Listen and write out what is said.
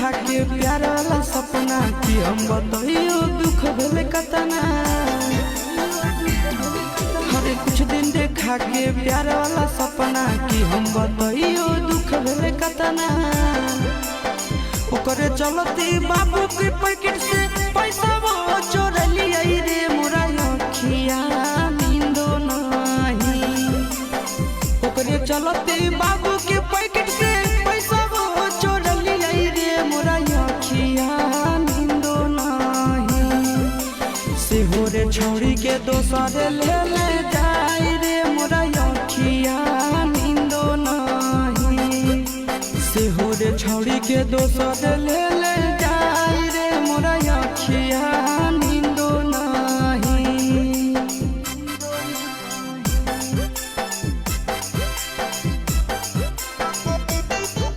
देखा के प्यार वाला सपना कि हम बताइयो दुख भेले कतना। हरे कुछ दिन देखा के प्यार वाला सपना कि हम बताइयो दुख भेले कतना। ओकरे चलती बाबू के पैकेट से पैसा वो चोर लिया रे मोरा अखिया नींदो नहीं। ओकरे चलती बाबू के पैकेट से पैसा वो चोर लिया रे मोरा अखिया नींदो नहीं। से हो रे छोड़ी के दोसर ले ले जाए रे मोरा अखिया नींदो नहीं। से हो रे छोड़ी के दोसर ले ले